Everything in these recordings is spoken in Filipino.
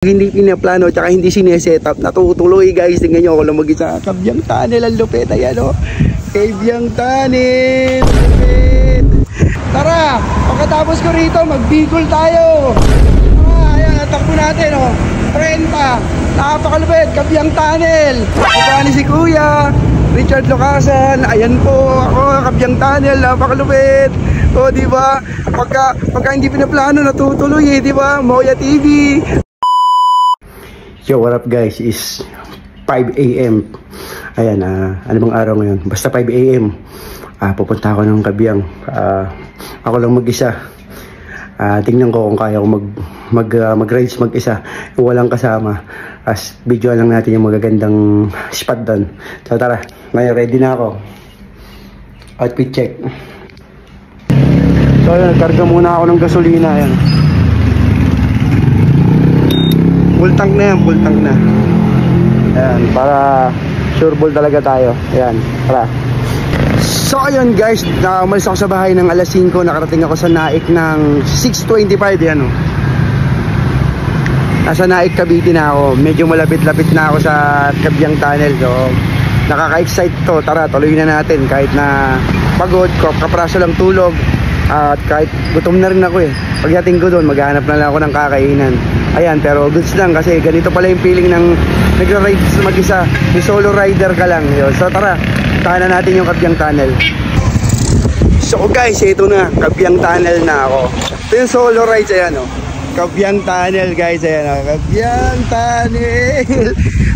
Hindi pinaplano tsaka hindi sinesetup, natutuloy guys. Tingnan nyo ako lang mag-isa. Kabyang Tunnel, ang lupit. Ayan o, Kabyang Tunnel, lupit. Tara, pagkatapos ko rito mag-Bicol tayo. Ayan, natakbo natin o, 30. Napakalupit, Kabyang Tunnel. Ito ni si Kuya Richard Locasan. Ayan po ako, Kabyang Tunnel, napakalupit. O diba, pagka hindi pinaplano natutuloy eh, diba? Moya TV. Yo, what up guys, is 5 AM. Ayan, ano bang araw ngayon? Basta 5 AM. Pupunta ako ng Kabyang. Ako lang mag-isa. Tingnan ko kung kaya ko mag-rides mag-isa. Walang kasama. As video lang natin yung magagandang spot doon. So tara, ngayon ready na ako. Outfit check. So ayan, nagkarga muna ako ng gasolina. Ayan. Full tank na yan, full tank na. Ayan, para sure ball talaga tayo. Ayan, tara. So ayun guys, umalis ako sa bahay ng alas 5. Nakarating ako sa Naik ng 6:25. Yan o. Nasa Naik, Cavite na ako. Medyo malapit-lapit na ako sa Kabyang Tunnel. So nakaka-excite to. Tara, tuloy na natin. Kahit na pagod, kapraso lang tulog. At kahit gutom na rin ako eh. Pagdating ko doon, maghahanap na lang ako ng kakainan. Ayan, pero goods lang kasi ganito pala yung feeling ng nagra-ride mag-isa. Yung solo rider ka lang. Yun. So tara, tahanan natin yung Kabyang Tunnel. So guys, ito na, Kabyang Tunnel na ako. Ito yung solo rides, ayan o. Kabyang Tunnel guys, ayan o. Kabyang Tunnel.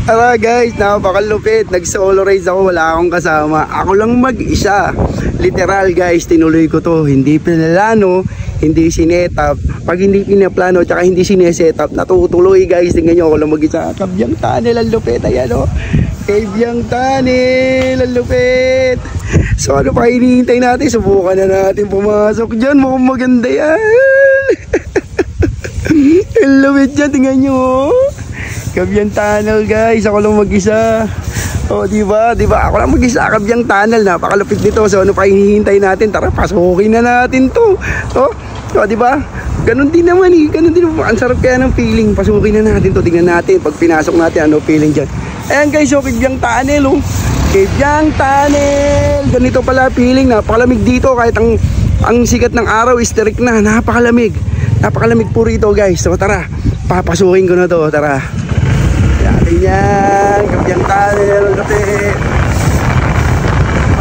Tara guys, napakalupit. Nag-solo rides ako, wala akong kasama. Ako lang mag-isa. Literal guys, tinuloy ko to. Hindi pinalano, hindi sinetap. Pag hindi pinaplano tsaka hindi sinesetup, natutuloy guys. Tingnan nyo ako lang mag-isa. Kabyang Tunnel, ang lupit. Ayan o, Kabyang Tunnel, ang lupit. So ano pa hinihintay natin? Subukan na natin pumasok dyan. Mukhang maganda yan. Ang lupit dyan, tingnan nyo. Kabyang Tunnel guys, ako lang mag-isa. O diba, ako lang mag-isa, Kabyang Tunnel, napakalupit nito. So ano pa hinihintay natin? Tara, pasukin na natin to. O diba, ganun din naman eh, ganun din naman. Ang sarap kaya ng feeling. Pasukin na natin to, tingnan natin pag pinasok natin ano feeling dyan. Ayan guys, so Kabyang Tunnel o, Kabyang Tunnel. Ganito pala feeling, napakalamig dito. Kahit ang sikat ng araw is tirik na, napakalamig po rito guys. So tara, papasukin ko na to, tara. Yatin yan, Kabyang Tunnel, lapit.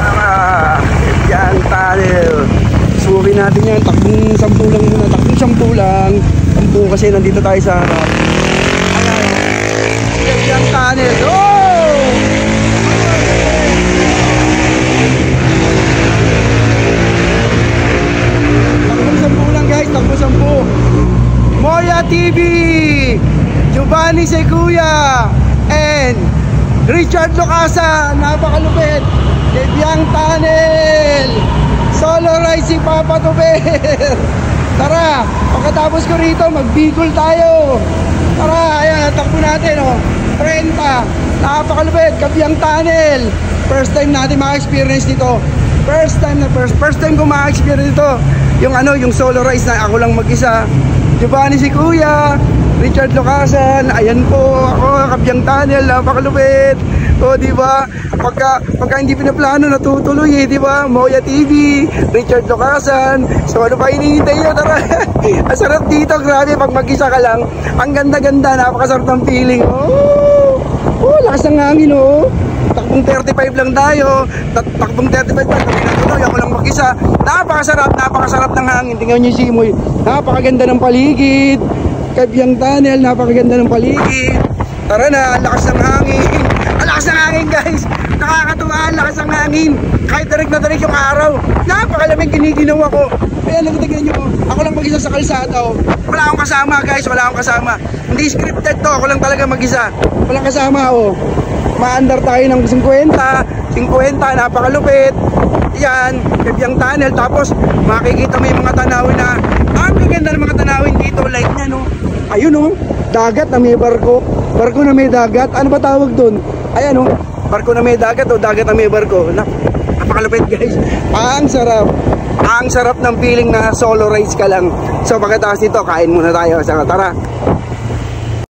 Kabyang Tunnel. Subukin natin yan, takbong 10 lang muna, takbong 10 lang. 10 kasi nandito tayo sa harap. Ayan, Kabyang Tunnel, oh! Takbong 10 lang guys, takbong 10. Moya TV, Giovanni Seguya, and Richard Locasan, napakalupit. Kabyang Tunnel, solo ride si Papa Tuber. Tara, pagkatapos ko rito mag-Bicol tayo. Tara, ayan, takbo natin o, 30. Napakalupit, Kabyang Tunnel. First time natin maka-experience dito. First time ko maka-experience dito. Yung ano, yung solo rides na ako lang mag-isa. Giovanni si Kuya Richard Locasan, ayan po ako, Kabyang Tunnel, napakalupit. O diba, pagka hindi pinaplano natutuloy eh, diba? Moya TV, Richard Locasan. So ano pa hinihintay nyo? Tara. Ang sarap dito, grabe pag mag-isa ka lang. Ang ganda-ganda, napakasarap ng feeling. Oh, lakas ng hangin oh. Takbong 35 lang tayo. Takbong 35 lang, kami natuloy, ako lang mag-isa. Napakasarap ng hangin. Tingnan nyo yung simoy. Napakaganda ng paligid. Kabyang Tunnel, napakaganda ng paligid. Tara na, ang lakas ng hangin. Ang lakas ng hangin guys. Nakakatuwa, ang lakas ng hangin. Kahit tarik na tarik yung araw. Napakalamig, giniginaw ako. Kaya nagtignan nyo, ako lang mag-isa sa kalsada oh. Wala akong kasama guys, wala akong kasama. Hindi scripted to, ako lang talaga mag-isa. Walang kasama oh. Maandar tayo ng 50, napakalupit. Yan, Kabyang Tunnel. Tapos makikita mo yung mga tanawin na ang gaganda ng mga tanawin dito. Like niya no. Ayun no, dagat na may barko. Barko na may dagat. Ano ba tawag doon? Ayan no, barko na may dagat o dagat na may barko. Napakalupit guys. Ang sarap. Ang sarap ng feeling na solo rides ka lang. So pagkatapos nito, kain muna tayo. Tara.